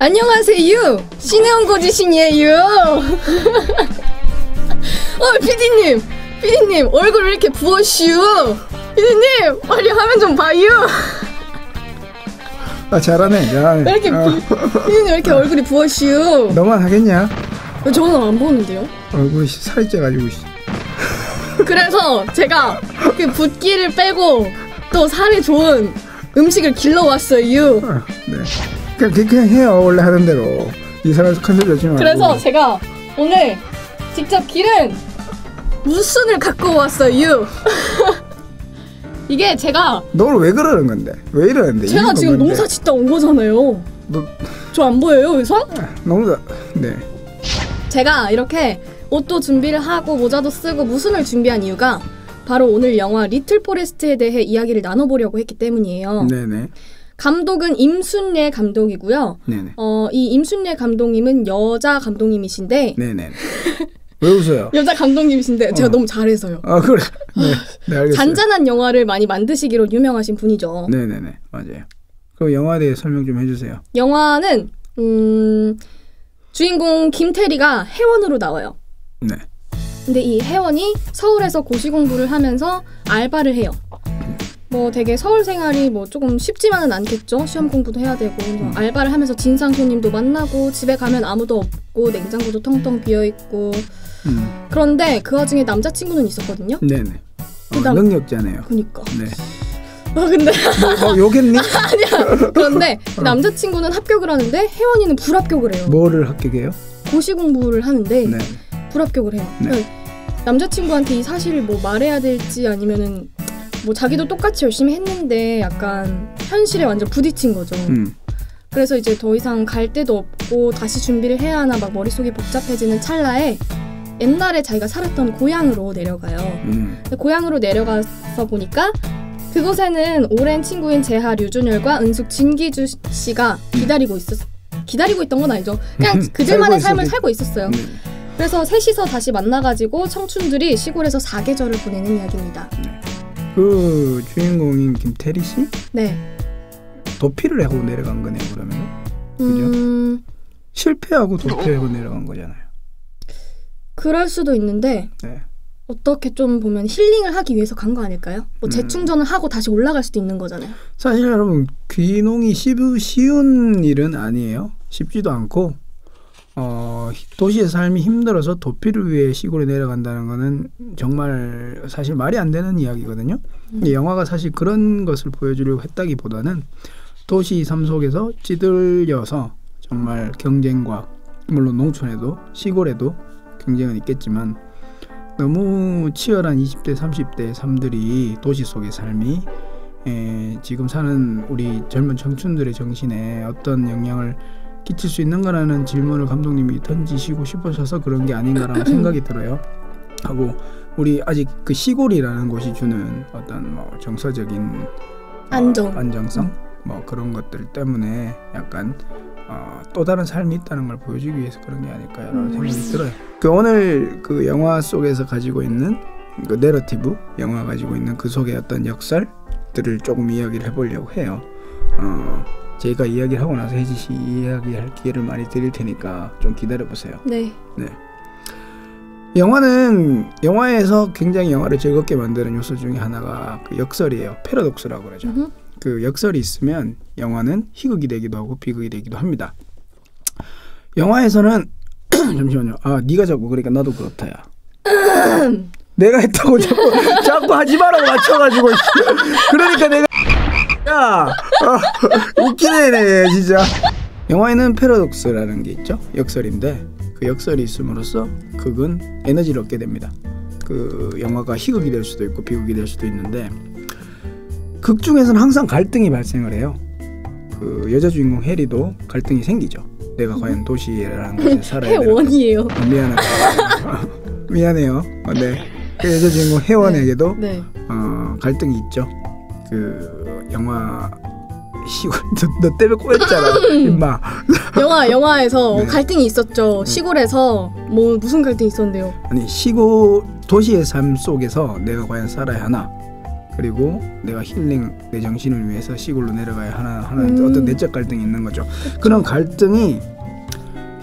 안녕하세요. 신혜원 고지신이에요. 피디님 얼굴 왜 이렇게 부었슈? 피디님 빨리 화면 좀 봐요. 잘하네. 왜 이렇게 피디님 왜 이렇게 얼굴이 부었슈? 너만 하겠냐? 저는 안 보는데요. 얼굴이 살이 쪄가지고. 그래서 제가 그 붓기를 빼고 또 살이 좋은 음식을 길러왔어요. 네. 그냥 해요. 원래 하던 대로. 이상한 컨셉 넣지 말고. 그래서 제가 오늘 직접 기른 무순을 갖고 왔어요. 이게 제가 너 오늘 왜 그러는 건데? 왜 이러는데? 제가 지금 건데? 농사 짓다 온 거잖아요. 저 안 보여요, 의상? 네. 제가 이렇게 옷도 준비를 하고 모자도 쓰고 무순을 준비한 이유가 바로 오늘 영화 리틀 포레스트에 대해 이야기를 나눠보려고 했기 때문이에요. 네네. 감독은 임순례 감독이고요. 네네. 이 임순례 감독님은 여자 감독님이신데. 네네. 왜 웃어요? 여자 감독님이신데 제가 너무 잘해서요. 아 그래. 네, 알겠어요. 잔잔한 영화를 많이 만드시기로 유명하신 분이죠. 네네네, 맞아요. 그럼 영화에 대해 설명 좀 해주세요. 영화는 주인공 김태리가 회원으로 나와요. 네. 근데 이 회원이 서울에서 고시 공부를 하면서 알바를 해요. 뭐 되게 서울 생활이 뭐 조금 쉽지만은 않겠죠. 시험 공부도 해야 되고 알바를 하면서 진상 손님도 만나고 집에 가면 아무도 없고 냉장고도 텅텅 비어 있고. 그런데 그 와중에 남자친구는 있었거든요. 네네. 능력자네요. 그니까. 네. 근데 뭐 욕했니? 아니야. 그런데 남자친구는 합격을 하는데 혜원이는 불합격을 해요. 뭐를 합격해요? 고시 공부를 하는데 네. 불합격을 해요. 네. 남자친구한테 이 사실을 뭐 말해야 될지 아니면은 뭐 자기도 똑같이 열심히 했는데 약간 현실에 완전 부딪힌 거죠. 그래서 이제 더 이상 갈 데도 없고 다시 준비를 해야 하나 막 머릿속이 복잡해지는 찰나에 옛날에 자기가 살았던 고향으로 내려가요. 근데 고향으로 내려가서 보니까 그곳에는 오랜 친구인 재하 류준열과 은숙 진기주 씨가 기다리고 있던 건 아니죠. 그냥 그들만의 삶을 살고 있었어요. 그래서 셋이서 다시 만나가지고 청춘들이 시골에서 사계절을 보내는 이야기입니다. 그 주인공인 김태리 씨? 네. 도피를 하고 내려간 거네요, 그러면. 그죠? 실패하고 도피하고 내려간 거잖아요. 그럴 수도 있는데 네. 어떻게 좀 보면 힐링을 하기 위해서 간 거 아닐까요? 뭐 재충전을 하고 다시 올라갈 수도 있는 거잖아요. 사실 여러분 귀농이 쉬운 일은 아니에요. 쉽지도 않고 도시의 삶이 힘들어서 도피를 위해 시골에 내려간다는 거는 정말 사실 말이 안 되는 이야기거든요. 이 영화가 사실 그런 것을 보여주려고 했다기보다는 도시 삶 속에서 찌들려서 정말 경쟁과 물론 농촌에도 시골에도 경쟁은 있겠지만 너무 치열한 20대 30대의 삶들이 도시 속의 삶이 지금 사는 우리 젊은 청춘들의 정신에 어떤 영향을 끼칠 수 있는가라는 질문을 감독님이 던지시고 싶으셔서 그런 게 아닌가라는 생각이 들어요. 하고 우리 아직 그 시골이라는 곳이 주는 어떤 뭐 정서적인 안정성 뭐 그런 것들 때문에 약간 또 다른 삶이 있다는 걸 보여주기 위해서 그런 게 아닐까라는 생각이 들어요. 그 오늘 그 영화 속에서 가지고 있는 그 내러티브, 영화 가지고 있는 그 속의 어떤 역설들을 조금 이야기를 해보려고 해요. 제가 이야기를 하고 나서 혜지 씨 이야기할 기회를 많이 드릴 테니까 좀 기다려보세요. 네. 영화에서 굉장히 영화를 즐겁게 만드는 요소 중에 하나가 그 역설이에요. 패러독스라고 그러죠. 그 역설이 있으면 영화는 희극이 되기도 하고 비극이 되기도 합니다. 영화에서는 잠시만요. 네가 자꾸 그러니까 나도 그렇다야. 내가 했다고 자꾸 하지 말라고 맞춰가지고 그러니까 내가 웃기네 진짜. 영화에는 패러독스라는 게 있죠. 역설인데 그 역설이 있음으로써 극은 에너지를 얻게 됩니다. 그 영화가 희극이 될 수도 있고 비극이 될 수도 있는데 극 중에서는 항상 갈등이 발생을 해요. 그 여자 주인공 해리도 갈등이 생기죠. 내가 과연 도시라는 곳에 살아야 되나. 해원이에요. 미안해요. 네. 그 여자 주인공 해원에게도 네. 갈등이 있죠. 그 영화 시골 너 때문에 꼬였잖아 임마. 영화에서 네. 갈등이 있었죠. 시골에서 뭐 무슨 갈등이 있었는데요? 아니 도시의 삶 속에서 내가 과연 살아야 하나 그리고 내가 힐링 내 정신을 위해서 시골로 내려가야 하는 어떤 내적 갈등이 있는 거죠. 그쵸. 그런 갈등이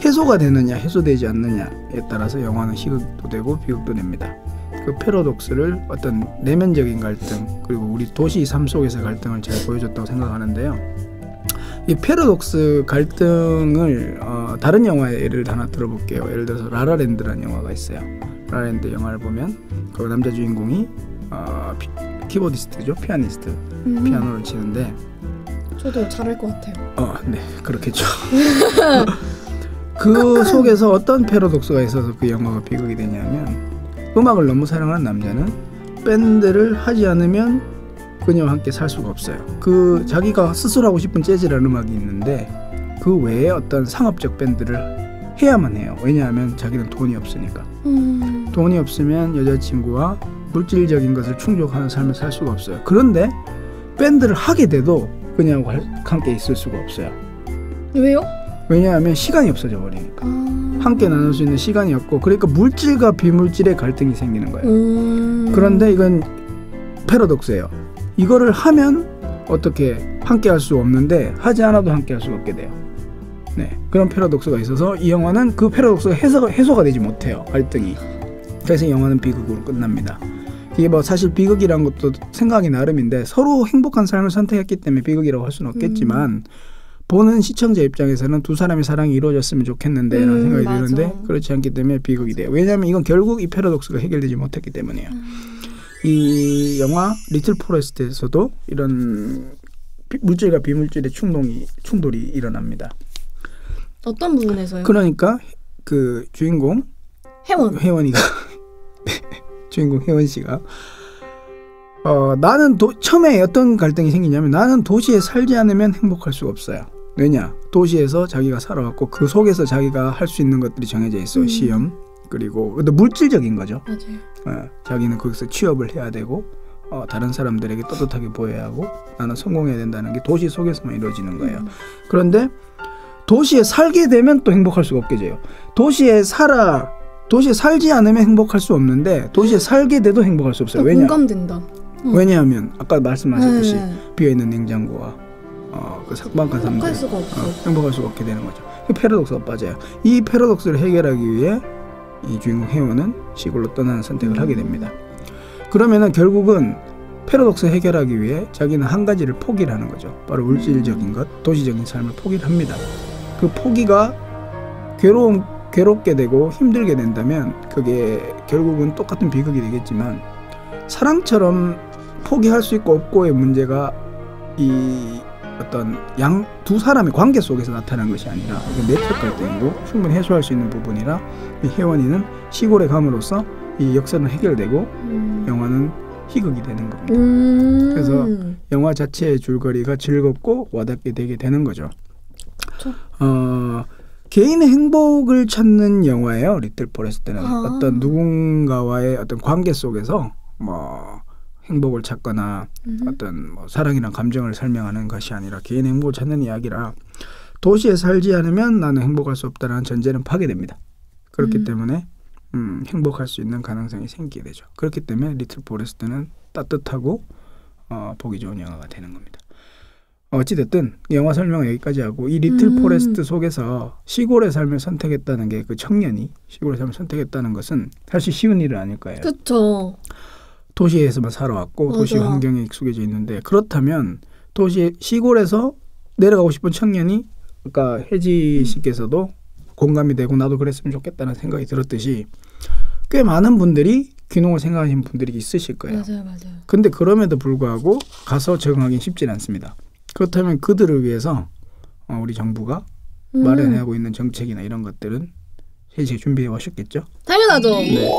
해소가 되느냐 해소되지 않느냐에 따라서 영화는 희극도 되고 비극도 됩니다. 그 패러독스를 어떤 내면적인 갈등 그리고 우리 도시 삶 속에서의 갈등을 잘 보여줬다고 생각하는데요. 이 패러독스 갈등을 다른 영화의 예를 하나 들어볼게요. 예를 들어서 라라랜드라는 영화가 있어요. 라라랜드 영화를 보면 그 남자 주인공이 키보디스트죠. 피아니스트. 피아노를 치는데 저도 잘할 것 같아요. 네. 그렇겠죠. 그 속에서 어떤 패러독스가 있어서 그 영화가 비극이 되냐면 음악을 너무 사랑하는 남자는 밴드를 하지 않으면 그녀와 함께 살 수가 없어요. 그 자기가 스스로 하고 싶은 재즈라는 음악이 있는데 그 외에 어떤 상업적 밴드를 해야만 해요. 왜냐하면 자기는 돈이 없으니까. 돈이 없으면 여자친구와 물질적인 것을 충족하는 삶을 살 수가 없어요. 그런데 밴드를 하게 돼도 그녀하고 함께 있을 수가 없어요. 왜요? 왜냐하면 시간이 없어져 버리니까. 함께 나눌 수 있는 시간이 없고 그러니까 물질과 비물질의 갈등이 생기는 거예요. 그런데 이건 패러독스예요. 이거를 하면 어떻게 함께 할 수 없는데 하지 않아도 함께 할 수가 없게 돼요. 네, 그런 패러독스가 있어서 이 영화는 그 패러독스가 해소가 되지 못해요. 갈등이. 그래서 영화는 비극으로 끝납니다. 이게 뭐 사실 비극이란 것도 생각이 나름인데 서로 행복한 삶을 선택했기 때문에 비극이라고 할 수는 없겠지만 보는 시청자 입장에서는 두 사람의 사랑이 이루어졌으면 좋겠는데 라는 생각이 드는데 그렇지 않기 때문에 비극이 돼요. 왜냐하면 이건 결국 이 패러독스가 해결되지 못했기 때문이에요. 이 영화 리틀 포레스트에서도 이런 물질과 비물질의 충돌이 일어납니다. 어떤 부분에서요? 그러니까 그 주인공 혜원이가 주인공 혜원 씨가 나는 처음에 어떤 갈등이 생기냐면 나는 도시에 살지 않으면 행복할 수가 없어요. 왜냐? 도시에서 자기가 살아왔고 그 속에서 자기가 할 수 있는 것들이 정해져 있어요. 시험 그리고 물질적인 거죠. 맞아요. 자기는 거기서 취업을 해야 되고 다른 사람들에게 떳떳하게 보여야 하고 나는 성공해야 된다는 게 도시 속에서만 이루어지는 거예요. 그런데 도시에 살게 되면 또 행복할 수가 없게 돼요. 도시에 살지 않으면 행복할 수 없는데 도시에 살게 돼도 행복할 수 없어요. 왜냐? 공감된다. 왜냐하면 아까 말씀하셨듯이 비어있는 냉장고와 그 삭막한 삶들 행복할 수가 없게 되는 거죠. 그 패러독스가 빠져요. 이 패러독스를 해결하기 위해 이 주인공 혜원은 시골로 떠나는 선택을 하게 됩니다. 그러면은 결국은 패러독스 해결하기 위해 자기는 한 가지를 포기를 하는 거죠. 바로 물질적인 것, 도시적인 삶을 포기를 합니다. 그 포기가 괴롭게 되고 힘들게 된다면 그게 결국은 똑같은 비극이 되겠지만 사랑처럼 포기할 수 있고 없고의 문제가 이 어떤 두 사람의 관계 속에서 나타난 것이 아니라 내적 갈등이고 충분히 해소할 수 있는 부분이라 이 혜원이는 시골에 감으로써 이 역사는 해결되고 영화는 희극이 되는 겁니다. 그래서 영화 자체의 줄거리가 즐겁고 와닿게 되게 되는 거죠. 개인의 행복을 찾는 영화예요. 리틀 포레스트는 어떤 누군가와의 어떤 관계 속에서 뭐 행복을 찾거나 어떤 뭐 사랑이나 감정을 설명하는 것이 아니라 개인의 행복을 찾는 이야기라 도시에 살지 않으면 나는 행복할 수 없다는 전제는 파괴됩니다. 그렇기 때문에 행복할 수 있는 가능성이 생기게 되죠. 그렇기 때문에 리틀 포레스트는 따뜻하고 보기 좋은 영화가 되는 겁니다. 어찌됐든 영화 설명은 여기까지 하고 이 리틀 포레스트 속에서 시골의 삶을 선택했다는 게 그 청년이 시골의 삶을 선택했다는 것은 사실 쉬운 일은 아닐 거예요. 그렇죠. 도시에서만 살아왔고 맞아. 도시 환경에 익숙해져 있는데 그렇다면 시골에서 내려가고 싶은 청년이 아까 혜지 씨께서도 공감이 되고 나도 그랬으면 좋겠다는 생각이 들었듯이 꽤 많은 분들이 귀농을 생각하시는 분들이 있으실 거예요. 맞아요. 근데 그럼에도 불구하고 가서 적응하기는 쉽지는 않습니다. 그렇다면 그들을 위해서 우리 정부가 마련하고 있는 정책이나 이런 것들은 혜지 준비해 오셨겠죠? 당연하죠. 네.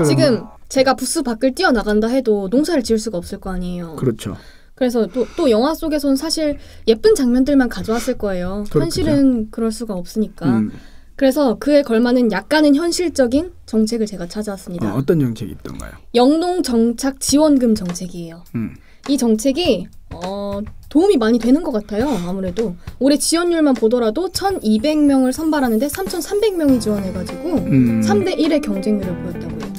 지금 제가 부스 밖을 뛰어나간다 해도 농사를 지을 수가 없을 거 아니에요. 그렇죠. 그래서 또 영화 속에서는 사실 예쁜 장면들만 가져왔을 거예요. 현실은 그럴 수가 없으니까. 그래서 그에 걸맞는 약간은 현실적인 정책을 제가 찾아왔습니다. 어떤 정책이 있던가요? 영농정착 지원금 정책이에요. 이 정책이 도움이 많이 되는 것 같아요. 아무래도 올해 지원율만 보더라도 1,200명을 선발하는데 3,300명이 지원해가지고 3대 1의 경쟁률을 보였다고요.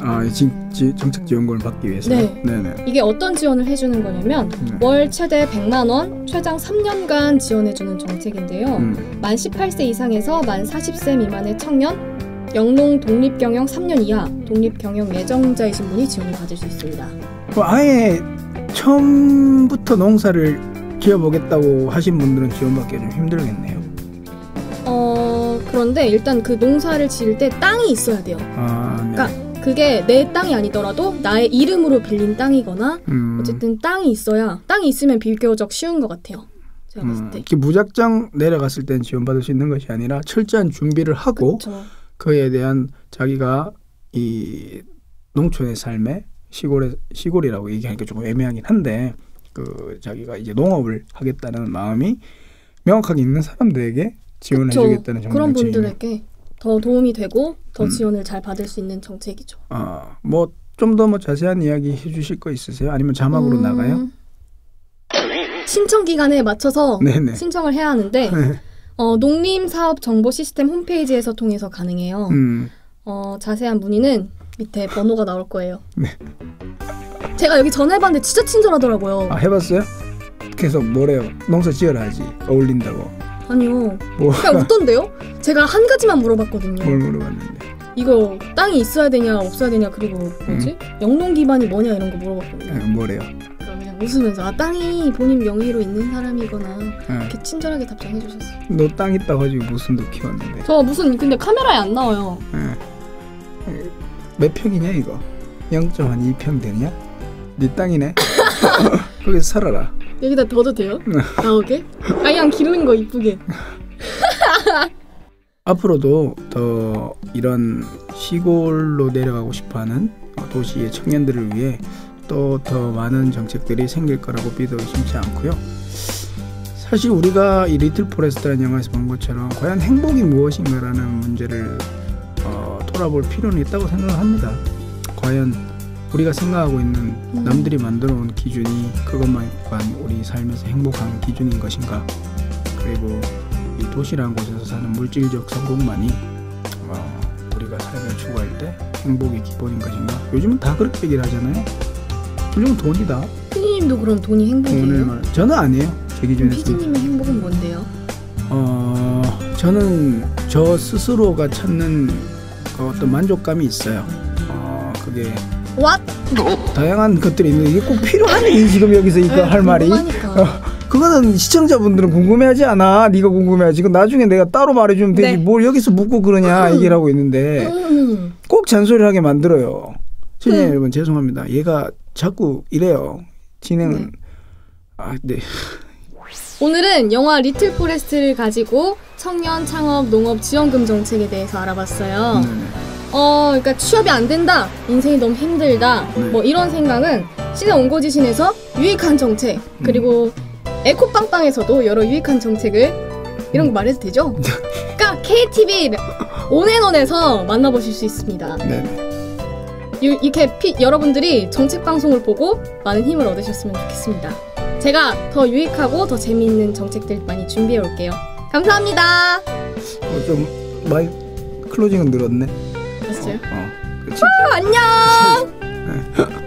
정책 지원금을 받기 위해서. 네. 네네. 이게 어떤 지원을 해주는 거냐면 월 최대 100만 원, 최장 3년간 지원해주는 정책인데요. 만 18세 이상에서 만 40세 미만의 청년, 영농 독립경영 3년 이하 독립경영 예정자이신 분이 지원을 받을 수 있습니다. 아예 처음부터 농사를 지어보겠다고 하신 분들은 지원받기가 좀 힘들겠네요. 그런데 일단 그 농사를 지을 때 땅이 있어야 돼요. 네. 그러니까 그게 내 땅이 아니더라도 나의 이름으로 빌린 땅이거나 어쨌든 땅이 있으면 비교적 쉬운 것 같아요. 제가 봤을 때. 무작정 내려갔을 땐 지원받을 수 있는 것이 아니라 철저한 준비를 하고 그쵸. 그에 대한 자기가 이 농촌의 삶에 시골이라고 얘기하니까 조금 애매하긴 한데 그 자기가 이제 농업을 하겠다는 마음이 명확하게 있는 사람들에게 지원을 해주겠다는 정책이에요. 그런 분들에게 더 도움이 되고 더 지원을 잘 받을 수 있는 정책이죠. 뭐 좀 더 자세한 이야기 해주실 거 있으세요? 아니면 자막으로 나가요? 신청 기간에 맞춰서 네네. 신청을 해야 하는데 농림사업정보시스템 홈페이지에서 통해서 가능해요. 자세한 문의는 밑에 번호가 나올 거예요. 네. 제가 여기 전화해봤는데 진짜 친절하더라고요. 해봤어요? 계속 뭐래요? 농사 지어라지 어울린다고. 아니요. 그냥 웃던데요? 제가 한 가지만 물어봤거든요. 뭘 물어봤는데? 이거 땅이 있어야 되냐 없어야 되냐 그리고 뭐지? 영농 기반이 뭐냐 이런 거 물어봤거든요. 뭐래요? 그냥 웃으면서 땅이 본인 명의로 있는 사람이거나 이렇게 친절하게 답장해 주셨어요. 너 땅 있다고 가지고 무슨 너 키웠는데? 저 무슨 근데 카메라에 안 나와요. 몇 평이냐 이거? 0.2평 되냐? 네 땅이네? 거기서 살아라. 여기다 둬도 돼요? 나오게? 그냥 기르는 거 이쁘게. 앞으로도 더 이런 시골로 내려가고 싶어하는 도시의 청년들을 위해 또 더 많은 정책들이 생길 거라고 믿어 의심치 않고요. 사실 우리가 이 리틀 포레스트라는 영화에서 본 것처럼 과연 행복이 무엇인가라는 문제를 돌아볼 필요는 있다고 생각을 합니다. 과연 우리가 생각하고 있는 남들이 만들어 온 기준이 그것만 우리 삶에서 행복한 기준인 것인가? 그리고 이 도시라는 곳에서 사는 물질적 성공만이 우리가 삶을 추구할 때 행복의 기본인 것인가? 요즘은 다 그렇게 얘기를 하잖아요. 요즘은 돈이다. 피디님도 그럼 돈이 행복이에요? 저는 아니에요. 제 기준에서. 피디님의 행복은 뭔데요? 저는 저 스스로가 찾는 어떤 만족감이 있어요. 그게 What? 다양한 것들이 있는데 이게 꼭 필요하니 지금 여기서 이거 할 말이? 그거는 시청자분들은 궁금해하지 않아. 네가 궁금해하지. 그 나중에 내가 따로 말해주면 되지. 뭘 여기서 묻고 그러냐 얘기를 하고 있는데 꼭 잔소리를 하게 만들어요. 시청자 여러분 죄송합니다. 얘가 자꾸 이래요. 진행은 네. 오늘은 영화 리틀 포레스트를 가지고 청년 창업 농업 지원금 정책에 대해서 알아봤어요. 그러니까 취업이 안 된다, 인생이 너무 힘들다, 뭐 이런 생각은 시장 온고지신에서 유익한 정책, 그리고 에코빵빵에서도 여러 유익한 정책을 이런 거 말해도 되죠? 그러니까 KTV 온앤온에서 만나보실 수 있습니다. 이렇게 여러분들이 정책 방송을 보고 많은 힘을 얻으셨으면 좋겠습니다. 제가 더 유익하고 더 재미있는 정책들 많이 준비해 올게요. 감사합니다. 좀 많이 클로징은 늘었네. 됐어요? 그치? 안녕.